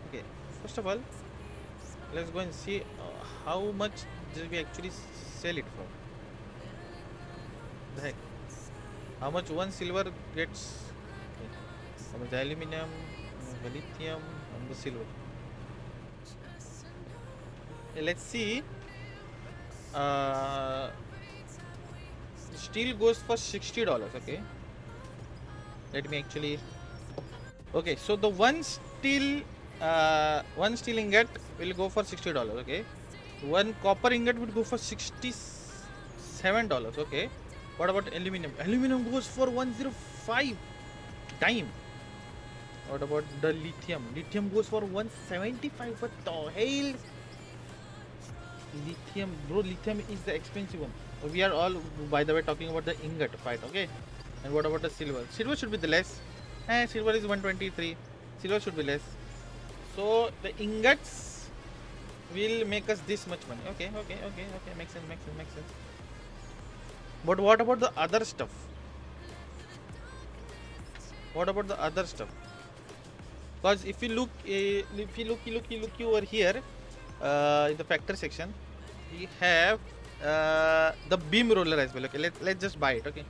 Okay, first of all, let's go and see how much did we actually sell it for. The heck? How much one silver gets? Okay. How much the aluminium, the lithium, and the silver? Okay, let's see. Uh, steel goes for $60. Okay. Let me actually. Okay, so the one steel ingot will go for $60. Okay. One copper ingot would go for $67. Okay. What about aluminum? Aluminum goes for 105 dime. What about the lithium? Lithium goes for 175. What the hell? Lithium, bro. Lithium is the expensive one. We are all, by the way, talking about the ingot part. Okay. And what about the silver? Silver should be the less. Silver is 123. Silver should be less. So the ingots will make us this much money. Okay. Makes sense. But what about the other stuff? What about the other stuff? Because if you look over here in the factory section, we have the beam roller as well. Okay, let's just buy it. Okay,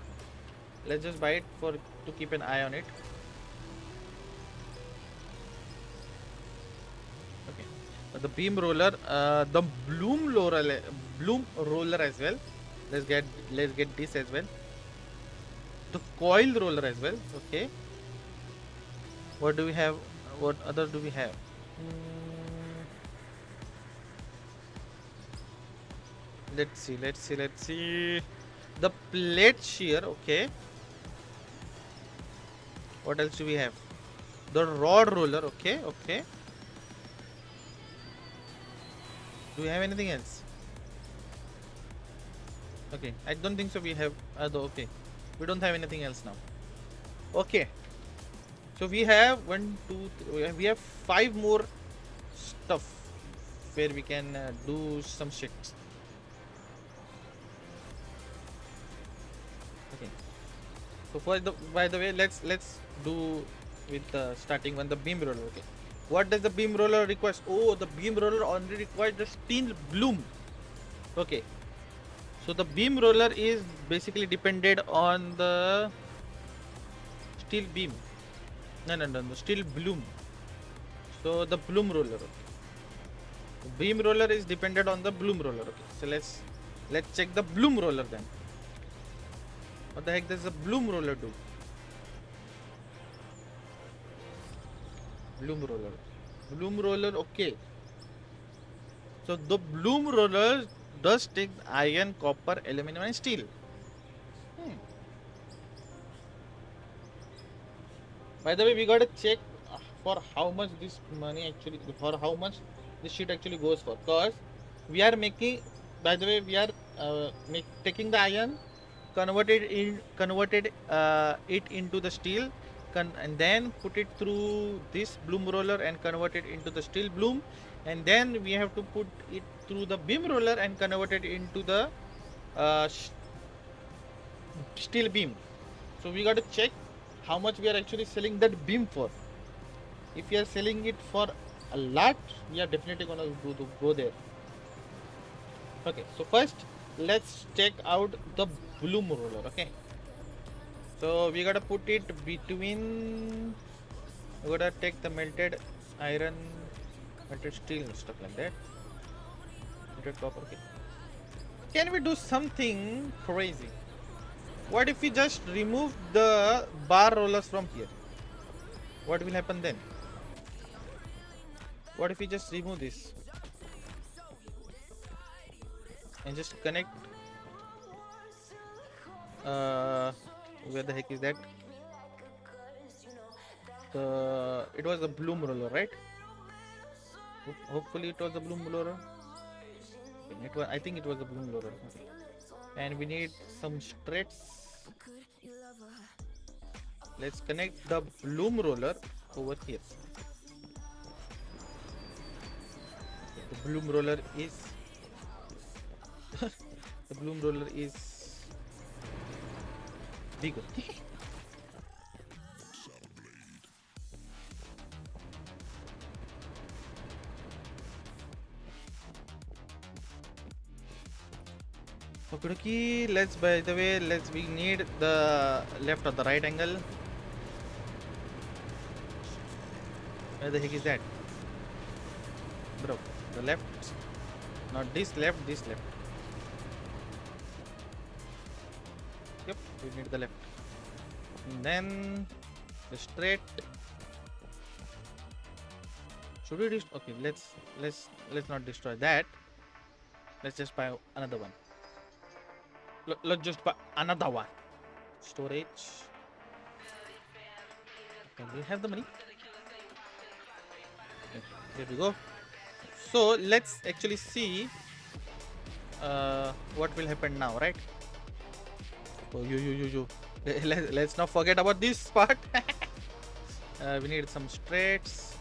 let's just buy it to keep an eye on it. Okay, the beam roller, the bloom roller as well. Let's get this as well. The coil roller as well. Okay. What do we have? What other do we have? Let's see. The plate shear. Okay. What else do we have? The rod roller. Okay. Do we have anything else? Okay, I don't think so. We have okay. We don't have anything else now. Okay. So we have 1, 2, 3. We have 5 more stuff where we can do some shit. Okay. So by the way, let's do with the starting one, the beam roller. Okay. What does the beam roller require? Oh, the beam roller only requires the steel bloom. Okay. So the beam roller is basically dependent on the steel beam. No, steel bloom. So the bloom roller. Okay. The beam roller is dependent on the bloom roller. Okay. So let's check the bloom roller then. What the heck does the bloom roller do? Bloom roller. Okay. So the bloom roller does take iron, copper, aluminum, and steel. By the way, we gotta check for how much this money actually, for how much this shit actually goes for. Cause we are making. By the way, we are taking the iron, converted it into the steel, and then put it through this bloom roller and convert it into the steel bloom, and then we have to put it through the beam roller and convert it into the steel beam. So we got to check how much we are actually selling that beam for. If we are selling it for a lot, we are definitely gonna go there. Okay, so first let's check out the bloom roller. Okay, so we gotta put it between. We gotta take the melted iron, melted steel and stuff like that. Melted copper. Okay. Can we do something crazy? What if we just remove the bar rollers from here? What will happen then? What if we just remove this and just connect? Where the heck is that? It was the bloom roller, right? Hopefully it was the bloom roller. I think it was the bloom roller. Okay. And we need some struts. Let's connect the bloom roller over here. The bloom roller is bigger. Okay, let's, by the way, we need the left or the right angle. Where the heck is that? Bro, the left. Not this left, this left. Yep, we need the left. And then the straight. Should we destroy? Okay, let's not destroy that. Let's just buy another one. Let's just buy another one. Storage. Okay, we have the money. Okay, there we go. So let's actually see what will happen now, right? Oh, you. Let's not forget about this part. We need some straights.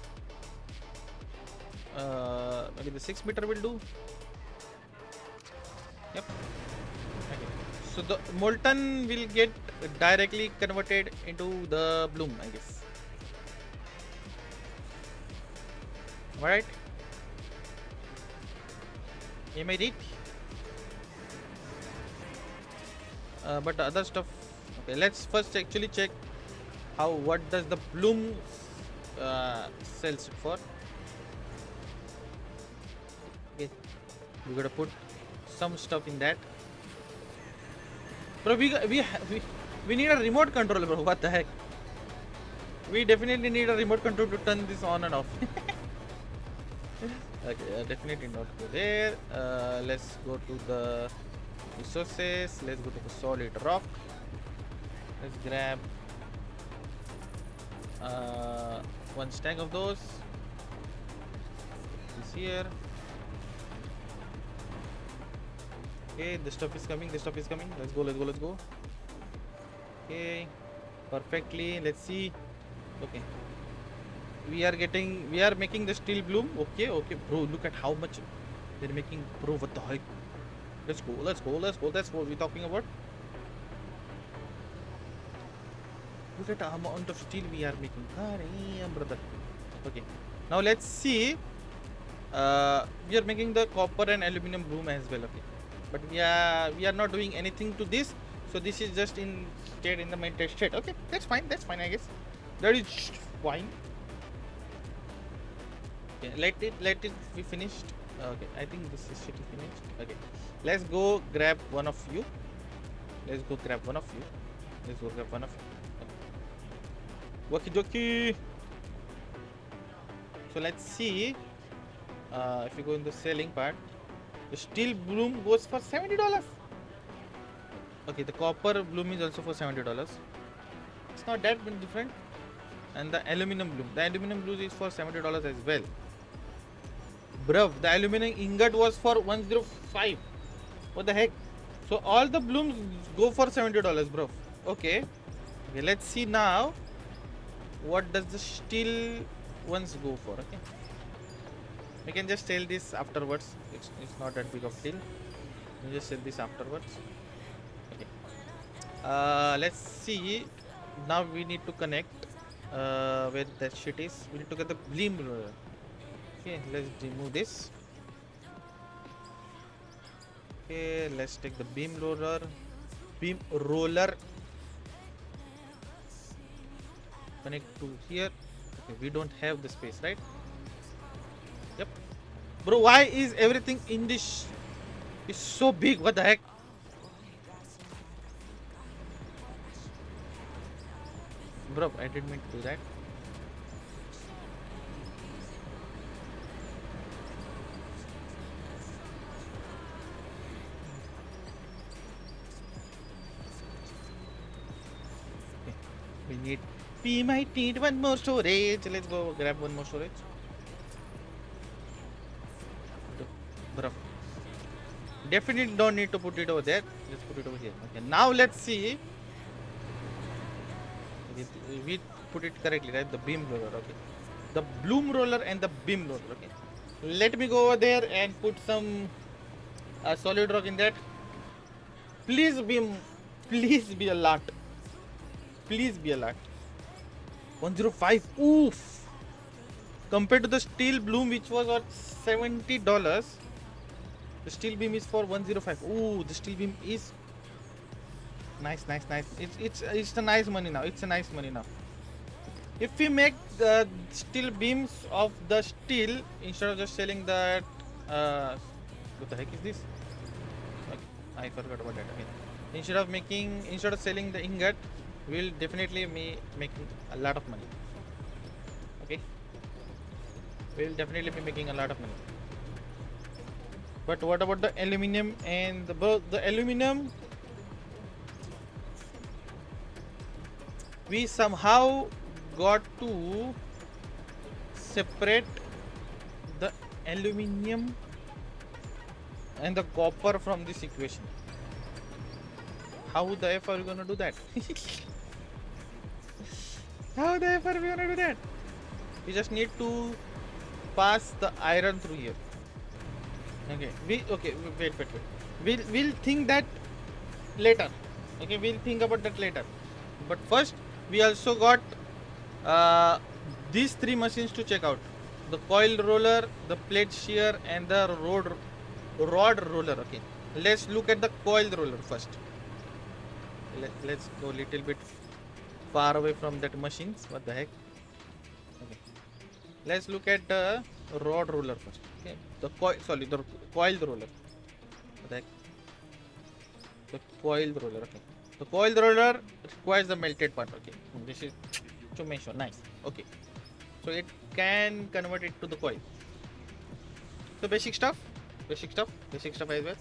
Maybe the 6 meter will do. Yep. Okay. So the molten will get directly converted into the bloom, I guess. Alright. Am I right? But the other stuff. Okay, let's first actually check what does the bloom sells it for. Okay, we gotta put some stuff in that. Bro, we need a remote control, bro. What the heck? We definitely need a remote control to turn this on and off. Okay, definitely not go there. Let's go to the resources. Let's go to the solid rock. Let's grab one stack of those. This here. Okay, this stuff is coming. Let's go. Okay, perfectly. Let's see. Okay, we are making the steel bloom. Okay, bro, look at how much they're making. Bro, what the heck? Let's go. That's what we're talking about. Look at the amount of steel we are making. Damn, brother. Okay, now let's see. We are making the copper and aluminum bloom as well. Okay, but we are not doing anything to this, so this is just in the main test state. Okay, that's fine, I guess. That is fine. Okay, let it be finished. Okay, I think this is finished. Okay, let's go grab one of you. Okay, dokie. So let's see. If you go in the selling part, the steel bloom goes for $70. Okay, the copper bloom is also for $70. It's not that different. And the aluminum bloom is for $70 as well. Bruv, the aluminum ingot was for 105. What the heck? So all the blooms go for $70, bro. Okay, let's see now. What does the steel ones go for? Okay, we can just sell this afterwards. It's not that big of a deal. We just sell this afterwards. Okay. Let's see. Now we need to connect where that shit is. We need to get the beam roller. Okay, let's remove this. Okay, let's take the beam roller. Connect to here. Okay, we don't have the space, right? Yep. Bro, why is everything in this is so big? What the heck? Bro, I didn't mean to do that. Okay. We might need one more storage. Let's go grab one more storage. Bro, definitely don't need to put it over there. Let's put it over here. Okay, now let's see. We put it correctly, right? The beam roller. Okay, the bloom roller and the beam roller. Okay, let me go over there and put some solid rock in that. Please be a lot. 105. Oof. Compared to the steel bloom, which was at $70, The steel beam is for 105. Oh, the steel beam is nice. It's a nice money now. It's a nice money now. If we make the steel beams of the steel instead of just selling that, what the heck is this? Okay, I forgot about that. Okay. Instead of selling the ingot, we'll definitely be making a lot of money. Okay, we'll definitely be making a lot of money. But what about the aluminium and the aluminium? We somehow got to separate the aluminium and the copper from this equation. How the F are we gonna do that? How the F are we gonna do that? We just need to pass the iron through here. Okay, wait. We'll think that later. Okay, we'll think about that later. But first, we also got these three machines to check out: the coil roller, the plate shear, and the rod roller. Okay, let's look at the coil roller first. Let's go a little bit far away from that machines. What the heck? Okay, let's look at the rod roller first. Okay, the coil roller. What the heck? The coil roller. Okay, the coil roller requires the melted part. Okay, this is to mention. Nice. Okay, so it can convert it to the coil. So basic stuff as well.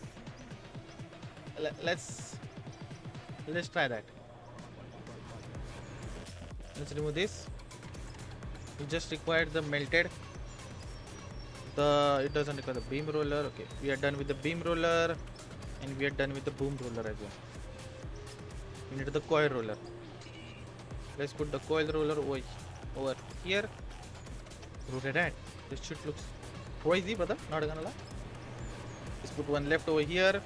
Let's try that. Let's remove this. We just require the melted. It doesn't require the beam roller. Okay, we are done with the beam roller, and we are done with the boom roller as well. We need the coil roller. Let's put the coil roller over here. Look at that. This shit looks crazy, brother. Not gonna lie. Let's put one left over here.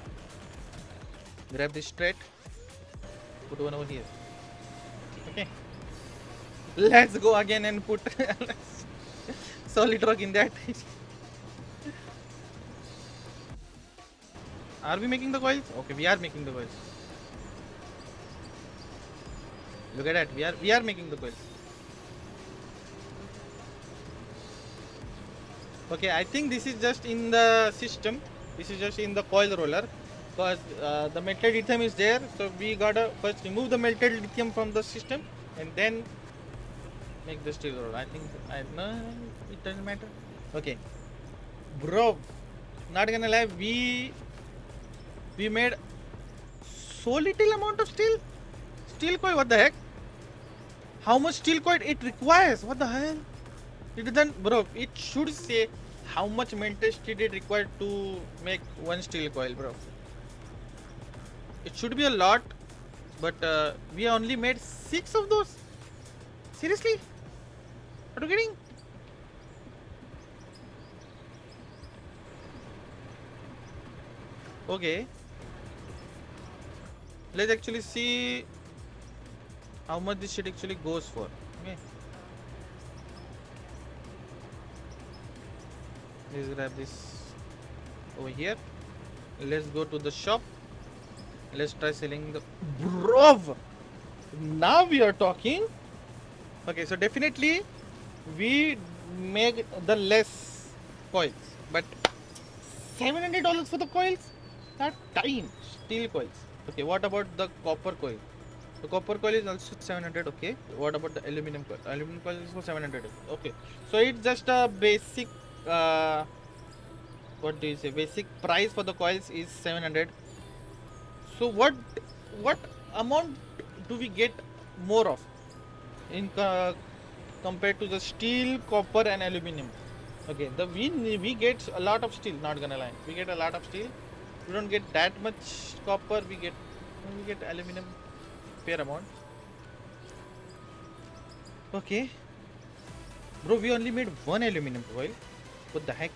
Grab this straight. Put one over here. Okay. Let's go again and put solid rock in that. Are we making the coils? Okay, we are making the coils. Look at that. We are making the coils. Okay, I think this is just in the system. This is just in the coil roller, because the melted lithium is there. So we gotta first remove the melted lithium from the system and then make the steel roller. I think no, it doesn't matter. Okay, bro. Not gonna lie, we made so little amount of steel coil. What the heck? How much steel coil it requires? What the hell? It doesn't, bro. It should say how much melted steel it required to make one steel coil, bro. It should be a lot, but we only made 6 of those. Seriously? Are you kidding? Okay. Let's actually see how much this shit actually goes for. Okay. Let's grab this over here. Let's go to the shop. Let's try selling the bro. Now we are talking. Okay, so definitely we make the less coils, but $700 for the coils? That time steel coils. Okay, what about the copper coil? The copper coil is also 700. Okay, what about the aluminum coil? Aluminum coil is for 700. Okay, so it's just a basic what do you say, basic price for the coils is 700. So what amount do we get more of in compared to the steel, copper and aluminum? Okay, we get a lot of steel, not gonna lie, we get a lot of steel. We don't get that much copper. We get aluminum fair amount. Okay, bro, we only made one aluminum coil. What the heck?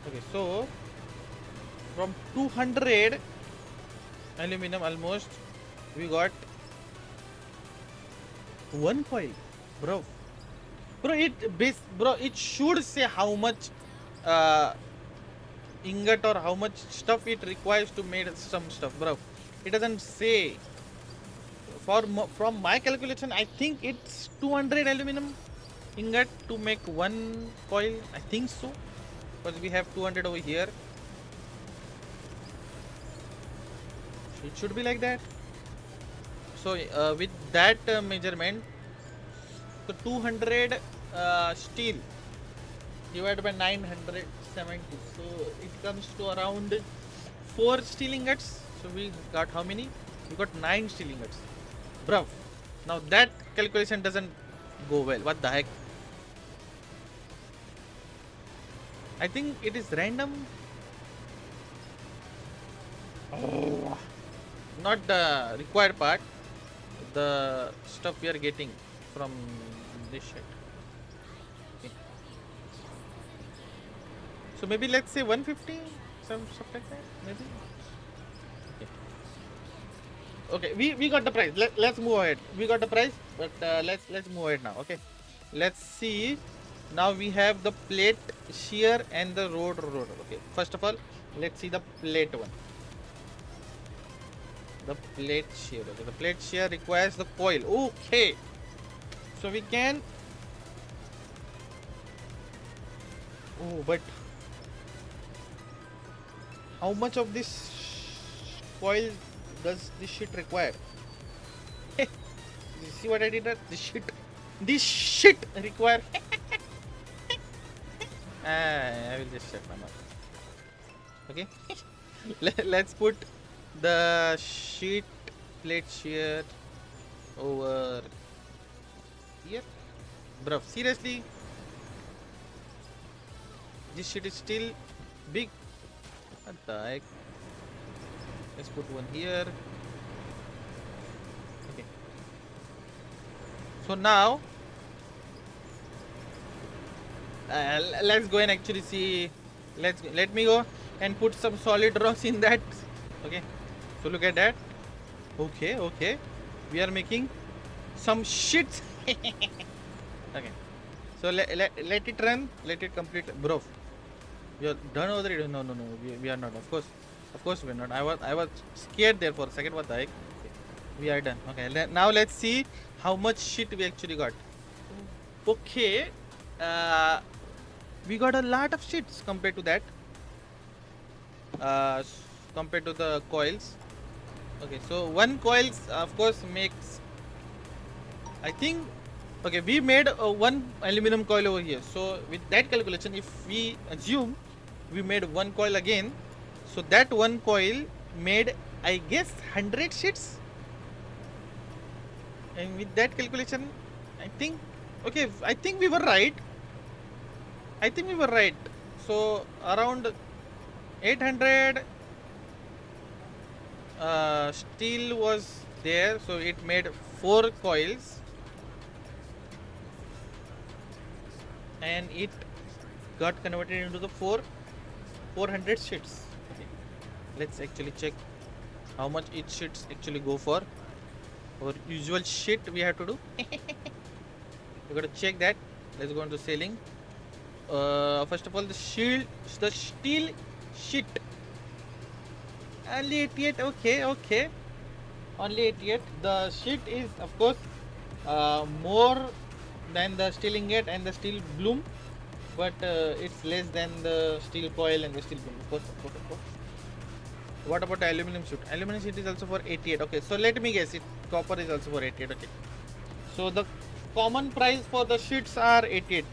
Okay, so from 200 aluminum almost we got one coil, bro. It should say how much ingot or how much stuff it requires to make some stuff, bro. It doesn't say. From my calculation, I think it's 200 aluminum ingot to make one coil. I think so, because we have 200 over here. It should be like that. So with that measurement, so 200 steel divided by 970, so it comes to around 4 steel ingots. So we got how many? We got 9 steel ingots, bruv. Now that calculation doesn't go well. What the heck? I think it is random. Oh, not the required part, the stuff we are getting from this shit. Okay. So maybe let's say 150, some stuff like that, maybe. Okay, we got the price. Let's move ahead. We got the price, but let's move ahead now. Okay, let's see. Now we have the plate shear and the rod roller. Okay, first of all, let's see the plate one. The plate shear. Okay, the plate shear requires the coil. Okay, so we can. Oh, but how much of this coil does this shit require? You see what I did there? This shit require. I will just shut my mouth. Okay. Let's put the plate shear over here. Bruv, seriously, this shit is still big. What the heck? Let's put one here. Okay. So now let's go and actually see. Let me go and put some solid rocks in that. Okay. So look at that. Okay. We are making some shit. Okay. So let it run. Let it complete. Bro, we are done already. No. We are not. Of course we are not. I was scared there for a second. What the heck? Okay. We are done. Okay. Now let's see how much shit we actually got. Okay. We got a lot of shits compared to that. Compared to the coils. Okay, so one coils of course makes, I think, okay, we made one aluminum coil over here. So with that calculation, if we assume we made one coil again, so that one coil made, I guess, 100 sheets. And with that calculation, I think, okay, I think we were right. So around 800 steel was there, so it made 4 coils and it got converted into the 400 sheets. Okay. Let's actually check how much each sheets actually go for. Our usual shit we have to do. We gotta check that. Let's go into selling. First of all, the steel sheet. Only 88. Okay. Only 88. The sheet is, of course, more than the steel ingot and the steel bloom, but it's less than the steel coil and the steel bloom. Of course. What about the aluminum sheet? Aluminum sheet is also for 88. Okay, so let me guess. Copper is also for 88. Okay. So the common price for the sheets are 88.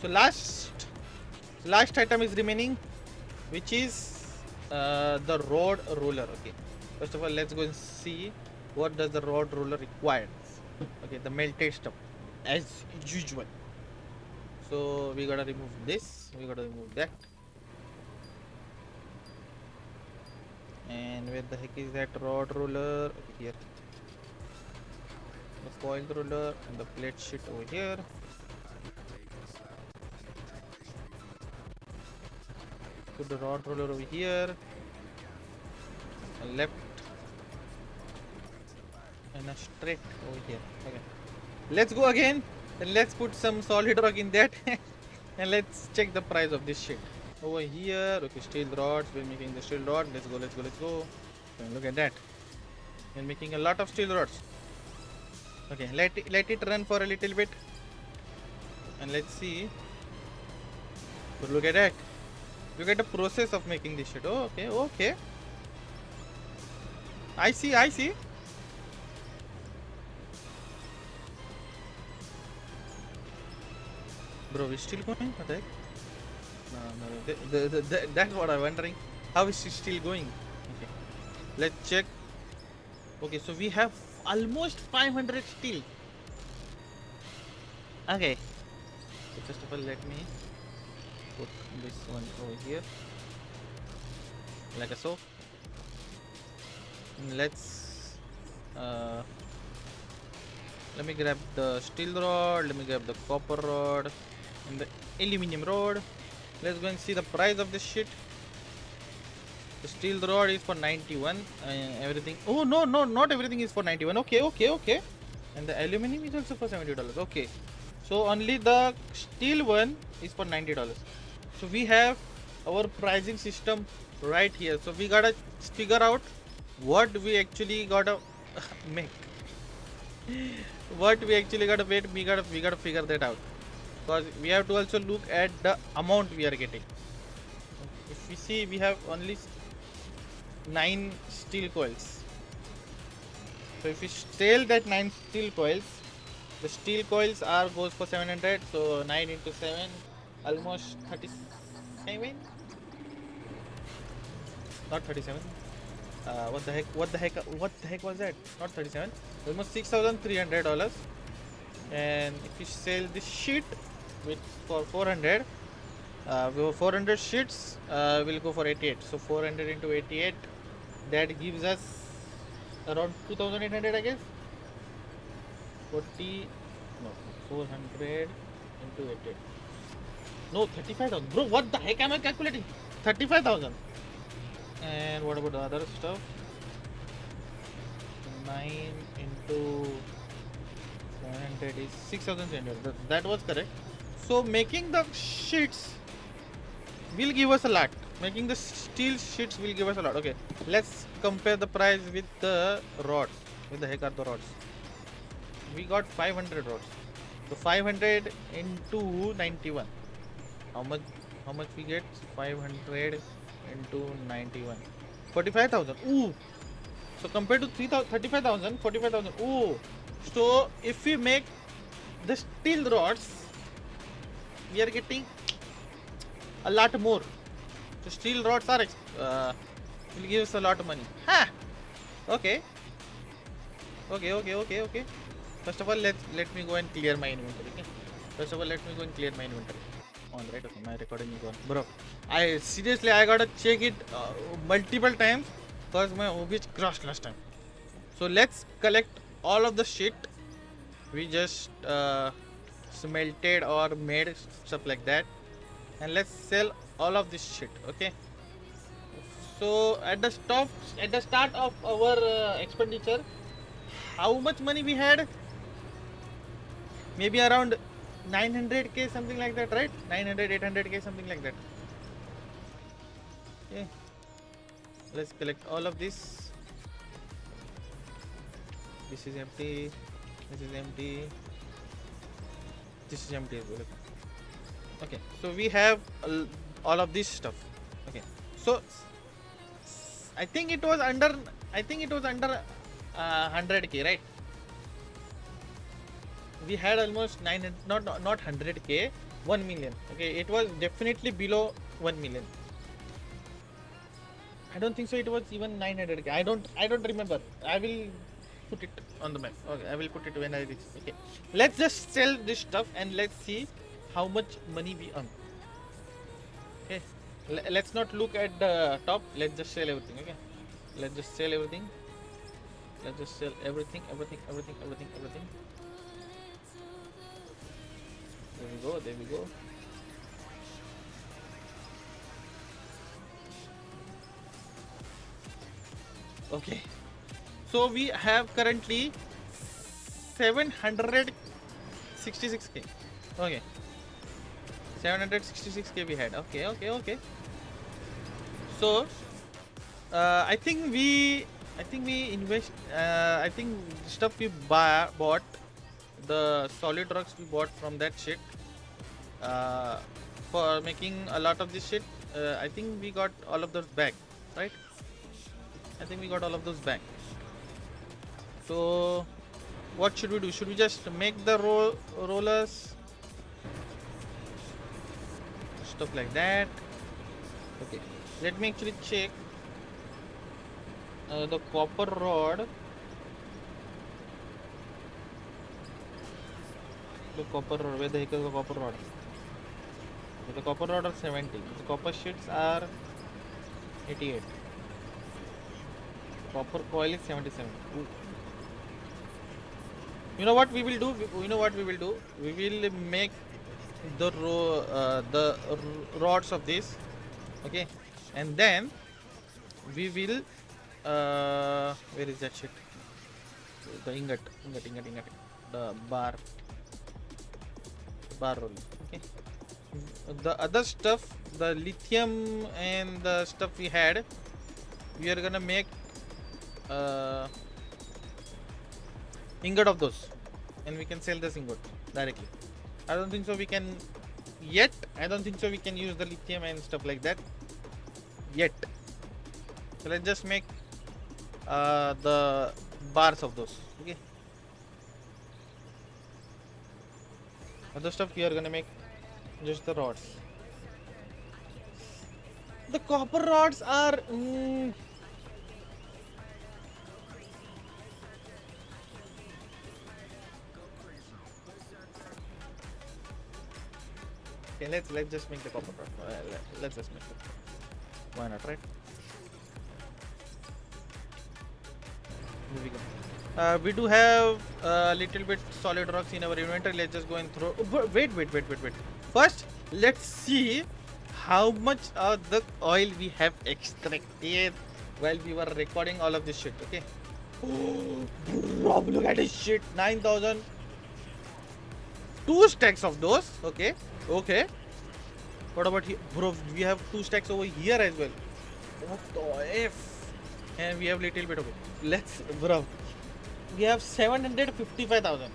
So last item is remaining, which is the rod roller. Okay, first of all, let's go and see what does the rod roller requires. Okay, the melted stuff as usual. So we gotta remove this, we gotta remove that, and where the heck is that rod roller? Okay, here, the coil roller and the plate sheet over here. Put the rod roller over here, a left and a straight over here. Okay, let's go again and let's put some solid rock in that and let's check the price of this shit. over here. Okay, steel rods. We're making the steel rod. Let's go. Let's go. Let's go. Okay, look at that. We're making a lot of steel rods. Okay, let it run for a little bit, and let's see. But look at that. Look at the process of making this shit. Oh, okay, okay. I see. I see. Bro, we still going? What the heck? No. That's what I'm wondering. How is it still going? Okay. Let's check. Okay, so we have almost 500 steel. Okay. So first of all, let me put this one over here. Like so. Let's let me grab the steel rod, let me grab the copper rod and the aluminium rod. Let's go and see the price of this shit. The steel rod is for 91. Everything. Oh no, not everything is for 91. Okay. And the aluminium is also for $70. Okay. So only the steel one is for $90. So we have our pricing system right here. So we gotta figure out what we actually gotta make. What we actually gotta wait. We gotta figure that out. Because we have to also look at the amount we are getting. If we see, we have only 9 steel coils. So if we sell that 9 steel coils, the steel coils are goes for 700. So 9 into 7, almost 37. Not 37. What the heck was that? Not 37. Almost $6,300. And if you sell this sheet with for 400, 400 sheets will go for 88. So 400 into 88, that gives us around 2,800, I guess. 400 into 88. No, 35,000. Bro, what the heck am I calculating? 35,000. And what about the other stuff? 9 into 700 is 6,300. That was correct. So making the sheets will give us a lot. Making the steel sheets will give us a lot. Okay, let's compare the price with the rods. What the heck are the rods? We got 500 rods. So 500 into 91. How much we get? 500 into 91. 45,000. Ooh. So compared to 35,000, 45,000. Ooh. So if we make the steel rods, we are getting a lot more. So steel rods are will give us a lot of money. Ha. Okay. First of all, let me go and clear my inventory. Okay? First of all, let me go and clear my inventory. On right, okay, my recording is on. Bro, I seriously gotta check it multiple times because my OBS crashed last time. So let's collect all of the shit we just smelted or made, stuff like that, and let's sell all of this shit. Okay. So at the start of our expenditure, how much money we had? Maybe around 900k, something like that, right? 900, 800k, something like that. Okay. Let's collect all of this. This is empty. This is empty. This is empty as well. Okay. So we have all of this stuff. Okay. So I think it was under 100k, right? We had almost 900, not 100k, 1 million. Okay, it was definitely below 1 million. I don't think so. It was even 900k. I don't remember. I will put it on the map. Okay, I will put it when I reach. Okay, let's just sell this stuff and let's see how much money we earn. Okay, let's not look at the top. Let's just sell everything. Okay, let's just sell everything. Let's just sell everything. There we go. Okay, so we have currently 766k. Okay, 766k we had. Okay. So I think we invest. I think stuff we bought, the solid rocks we bought from that shit, uh, for making a lot of this shit. I think we got all of those back, right? I think we got all of those back. So what should we do? Should we just make the rollers, stuff like that? Okay, let me actually check the copper rod. The copper rod, where the heck is the copper rod? The copper rod are 70. The copper sheets are 88. Copper coil is 77. Ooh. You know what we will do? We will make the rods of this, okay, and then we will where is that shit? The ingot, the bar roll. Okay, the other stuff, the lithium and the stuff we had, we are gonna make ingot of those, and we can sell this ingot directly. I don't think so we can yet. I don't think so we can use the lithium and stuff like that yet. So let's just make the bars of those. Okay, other stuff we are gonna make just the rods. The copper rods are okay, let's just make the copper rod. Let's just make it. Why not, right? Here we go. We do have a little bit solid rocks in our inventory. Let's just go and throw. Oh, wait. First, let's see how much of the oil we have extracted while we were recording all of this shit. Okay. Oh, bro, look at this shit. 9,000. 2 stacks of those. Okay. What about here, bro? We have 2 stacks over here as well. What the f? And we have little bit of it. Let's, bro. We have 755,000.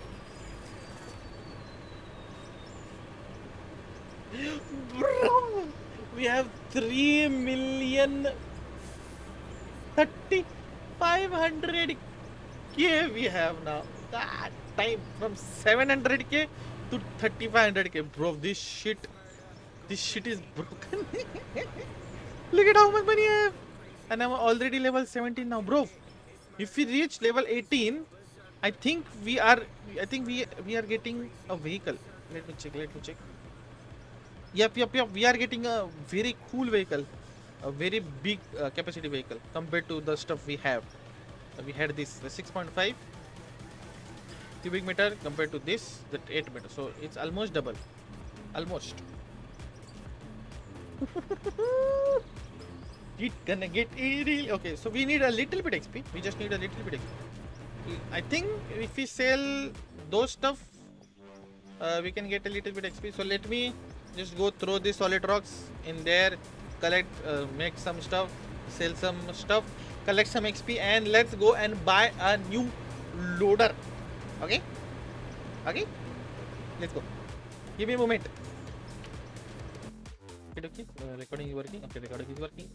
Bro, we have 3,35,000,000 k we have now. God time, from 700k to 3,500k, bro. This shit is broken. Look at how much money I have, and I'm already level 17 now, bro. If we reach level 18, I think we are getting a vehicle. Let me check. Yep. We are getting a very cool vehicle, a very big capacity vehicle compared to the stuff we have. We had this, the 6.5 cubic meter compared to this, that 8 meter. So it's almost double. Almost. It gonna get real. Okay, so we need a little bit XP. We just need a little bit XP. I think if we sell those stuff, we can get a little bit XP. So let me just go throw the solid rocks in there, collect, make some stuff, sell some stuff, collect some XP, and let's go and buy a new loader. Okay, let's go. Give me a moment. Okay, recording is working. Okay, recording is working.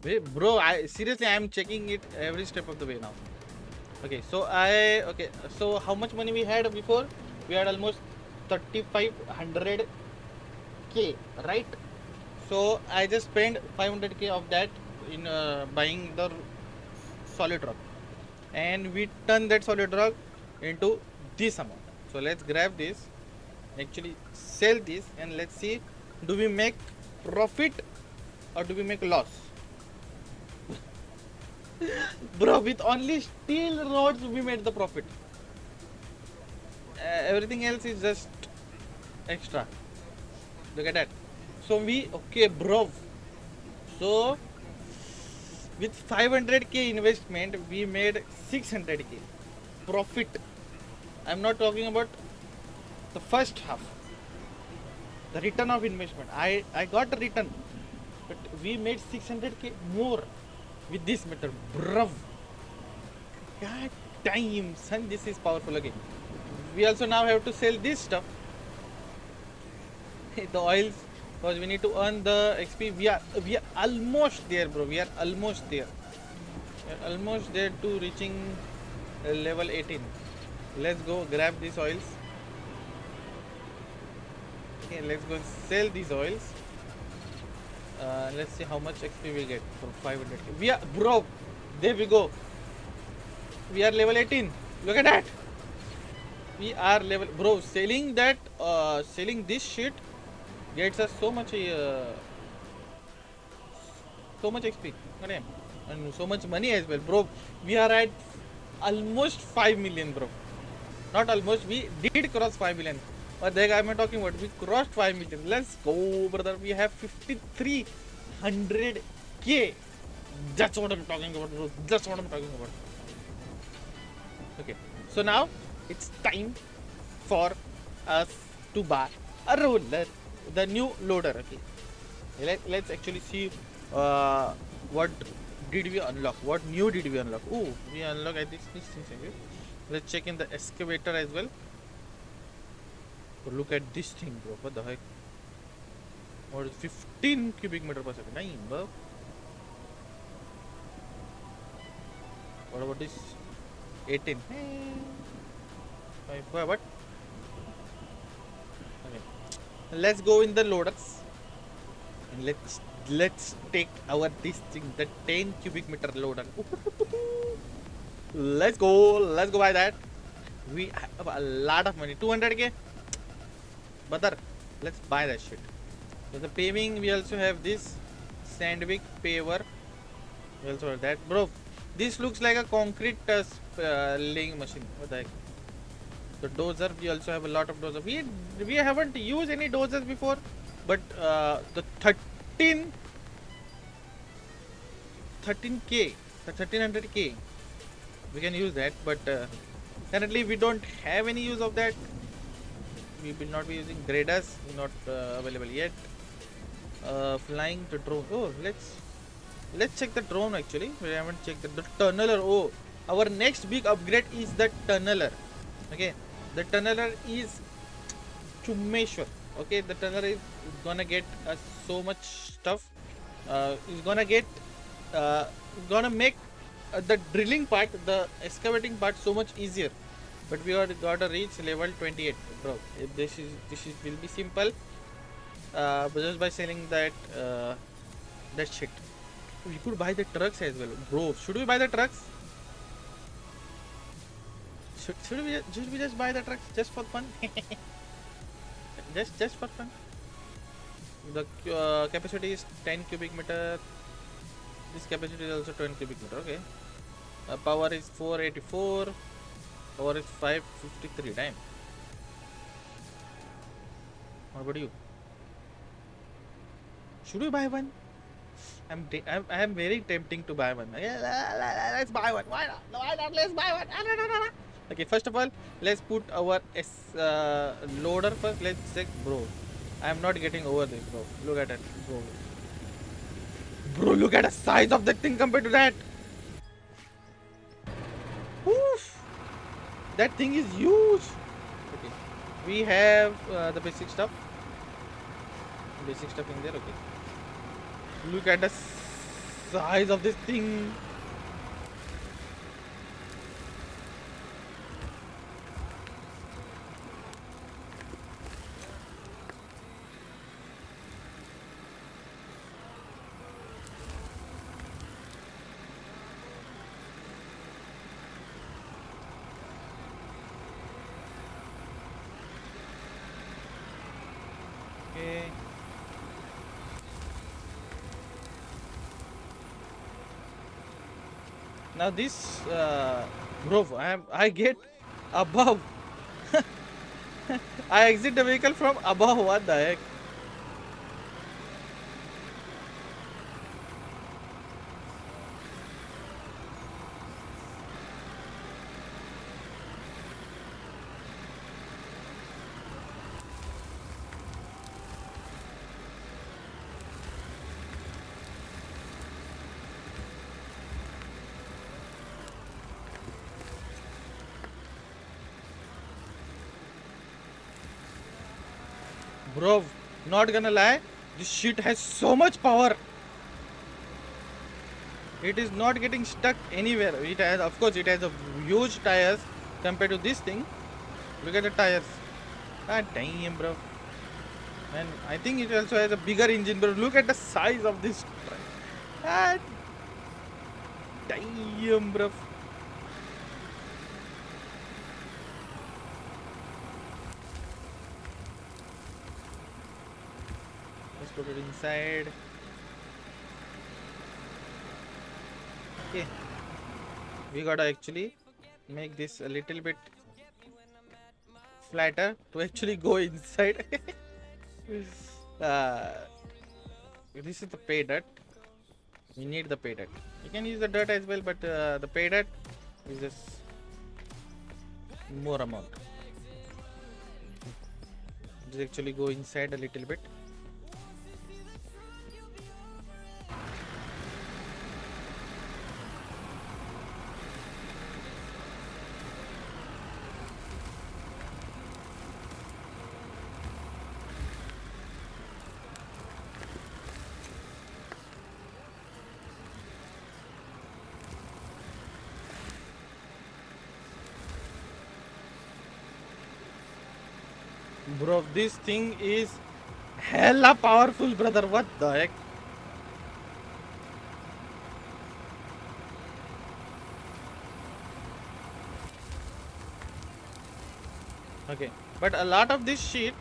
Wait, bro, seriously, I am checking it every step of the way now. Okay, so so how much money we had before? We had almost 3,500k, right? So I just spent 500k of that in buying the solid rock, and we turn that solid rock into this amount. So let's grab this, actually sell this, and let's see, do we make profit or do we make loss? Bro, with only steel rods we made the profit. Everything else is just extra. Look at that. So okay, bro. So with 500k investment, we made 600k profit. I'm not talking about the first half. The return of investment. I got a return, but we made 600k more with this method, bruv. God damn, son, this is powerful again. We also now have to sell this stuff, the oils, because we need to earn the XP. We are almost there, bro. We are almost there. We are almost there to reaching level 18. Let's go grab these oils. Okay, let's go and sell these oils. Let's see how much XP we get from 500. We are, bro. There we go. We are level 18. Look at that. We are level, bro. Selling that, selling this shit gets us so much XP. Goddamn. And so much money as well, bro. We are at almost 5 million, bro. Not almost, we did cross 5 million. What the heck am I talking about? We crossed 5 million. Let's go, brother. We have 5300k. That's what I'm talking about, bro. That's what I'm talking about. Okay, so now it's time for us to buy a roller, the new loader. Okay, let's actually see what did we unlock, what new did we unlock. Oh, we unlock I think these things. Okay, let's check in the excavator as well. Oh, look at this thing, bro. What the heck? What is 15 cubic meter per second? Nice, bro. What about this? 18. What? Okay. Let's go in the loaders and let's take our this thing, the 10 cubic meter loader. Let's go buy that. We have a lot of money, 200k. Brother, let's buy that shit. So the paving, we also have this Sandvik paver. We also have that, bro. This looks like a concrete laying machine. What the heck? The dozer, we also have a lot of dozer. We haven't used any dozers before, but the 13k, the 1300k, we can use that. But currently we don't have any use of that. We will not be using graders, not available yet. Flying the drone. Oh, let's check the drone. Actually, we haven't checked the tunneler. Oh, our next big upgrade is the tunneler. Okay, the tunneler is Chumeshwar. Okay, the tunneler is gonna get us so much stuff. Is gonna get gonna make the drilling part, the excavating part so much easier. But we gotta reach level 28, bro. This will be simple. Just by selling that shit. We could buy the trucks as well, bro. Should we buy the trucks? Should we just buy the trucks just for fun? just for fun. The capacity is 10 cubic meter. This capacity is also 10 cubic meter. Okay. Power is 484. Power is 553. Damn. What about you? Should we buy one? I'm very tempting to buy one. Yeah, let's buy one. Why not? Let's buy one. No. Okay, first of all, let's put our loader first. Let's check, bro. I'm not getting over this, bro. Look at it, bro. Bro, look at the size of that thing compared to that. Oof. That thing is huge. Okay, we have the basic stuff. Basic stuff in there. Okay. Look at the size of this thing. Okay. Now this, bro, I get above. I exit the vehicle from above. What the heck? Bro, not gonna lie, this shit has so much power. It is not getting stuck anywhere. It has, of course, it has a huge tires compared to this thing. Look at the tires. God damn, bro. And I think it also has a bigger engine, bro. Look at the size of this truck. God damn, bro. Let's put it inside. Okay. We gotta actually make this a little bit flatter to actually go inside. uh, this is the pay dirt. We need the pay dirt. You can use the dirt as well, but the pay dirt is just more amount. Just actually go inside a little bit. Bro, this thing is hella powerful, brother. What the heck? Okay, but a lot of this shit,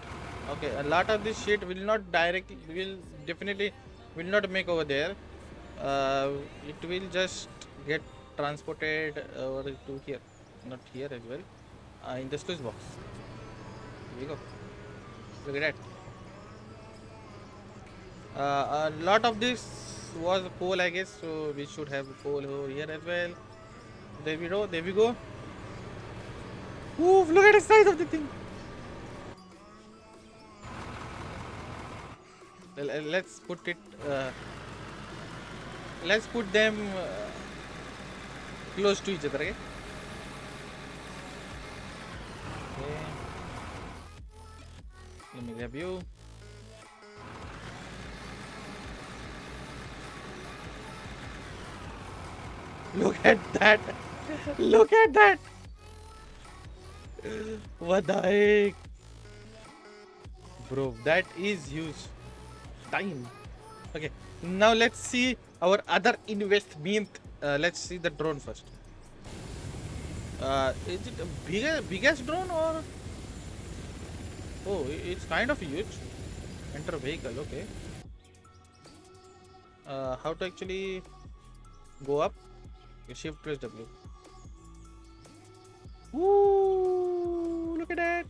okay, a lot of this shit will not directly, will definitely will not make over there. It will just get transported over to here, not here as well, in the sluice box. Here we go. Look at that. A lot of this was coal, I guess, so we should have coal over here as well. There we go. There we go. Ooh, look at the size of the thing. Let's put it. Let's put them close to each other. Okay. Okay. Let me grab you. Look at that! Look at that! What the heck? Bro, that is huge. Time. Okay, now let's see our other investment. Let's see the drone first. Is it a biggest drone or? Oh, it's kind of huge. Enter vehicle. Okay. How to actually go up? Shift press W. Woo! Look at that.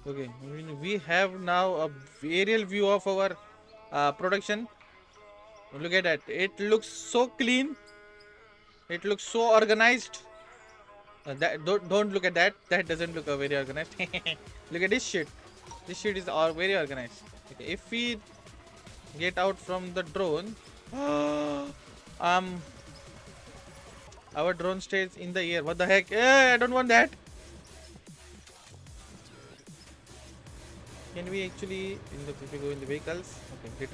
Okay, we have now a aerial view of our production. Look at that. It looks so clean. It looks so organized. That don't look at that. That doesn't look very organized. Look at this shit. This shit is all very organized. Okay, if we get out from the drone, our drone stays in the air. What the heck? I don't want that. Can we actually if we go in the vehicles? Okay,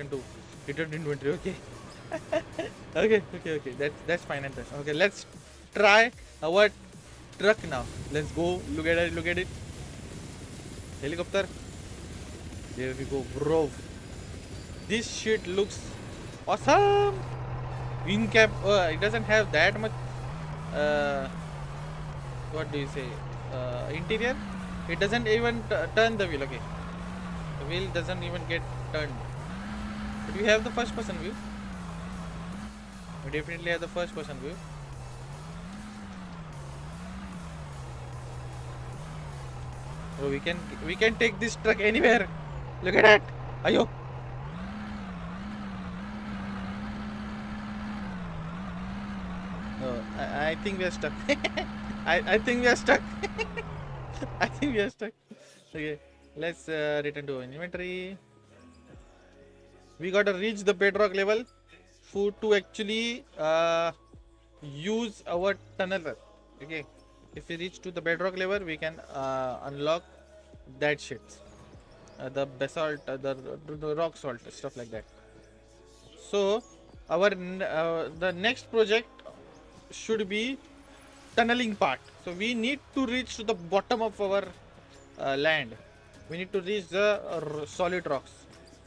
return inventory. Okay. okay. That's fine and that's okay. Let's try our truck now. Let's go. Look at it. Look at it. Helicopter. There we go, bro. This shit looks awesome. Wing cap. It doesn't have that much. What do you say? Interior. It doesn't even turn the wheel. Okay. The wheel doesn't even get turned. But we have the first person view. We definitely have the first person view. So we can take this truck anywhere. Look at that. Ayo. No, I think we are stuck. I think we are stuck. I think we are stuck. Okay, let's return to inventory. We gotta reach the bedrock level to actually use our tunneler. Okay, if we reach to the bedrock level, we can unlock that shit, the basalt, the rock salt, stuff like that. So our the next project should be tunneling part. So we need to reach to the bottom of our land. We need to reach the solid rocks.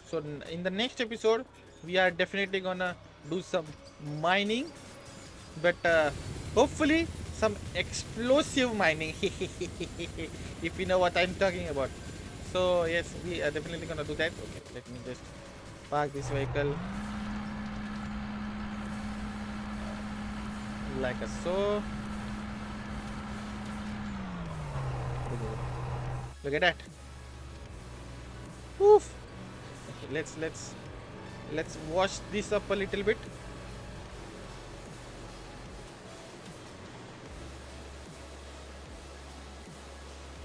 So in the next episode, we are definitely gonna do some mining, but hopefully some explosive mining. If you know what I'm talking about. So yes, we are definitely gonna do that. Okay, let me just park this vehicle like a so. Look at that. Oof. Okay, let's wash this up a little bit.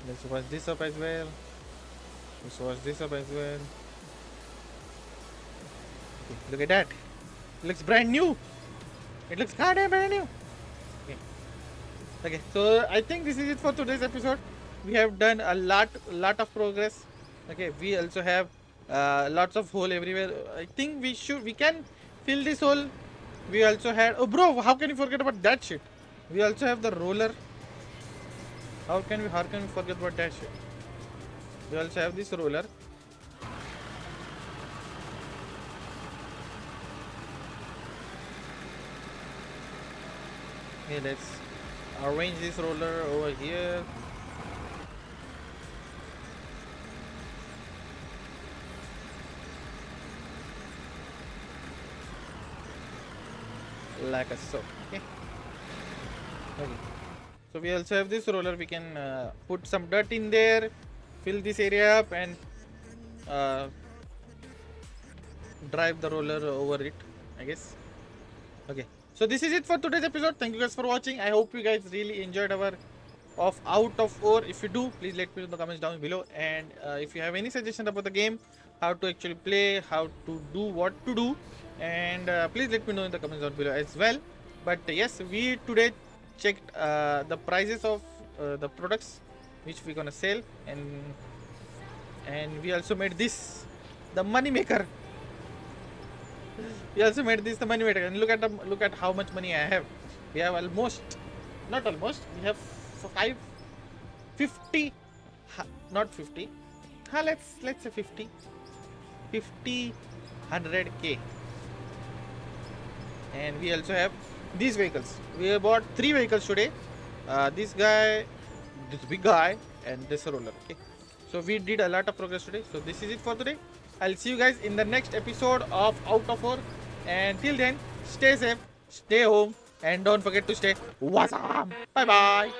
Let's wash this up as well. Let's wash this up as well. Okay, look at that. It looks brand new. It looks goddamn brand new. Okay, so I think this is it for today's episode. We have done a lot of progress. Okay, we also have lots of hole everywhere. I think we can fill this hole. We also had, oh bro, how can you forget about that shit? We also have the roller. How can we forget about that shit? We also have this roller. Okay, let's arrange this roller over here. Like a so. Okay. So we also have this roller. We can put some dirt in there, fill this area up, and drive the roller over it, I guess. Okay, so this is it for today's episode. Thank you guys for watching. I hope you guys really enjoyed our out of ore. If you do, please let me know in the comments down below. And if you have any suggestions about the game, how to actually play, how to do what to do, and please let me know in the comments down below as well. But yes, we today checked the prices of the products which we're gonna sell, and we also made this the money maker. We also made this the money maker, and look at how much money I have. We have almost, not almost, we have 50, not 50. Let's say 50, 100k. And we also have these vehicles. We bought 3 vehicles today. This guy, this big guy, and this roller. Okay, so we did a lot of progress today. So this is it for today. I'll see you guys in the next episode of Out of Ore. And till then, stay safe, stay home, and don't forget to stay awesome. Bye bye.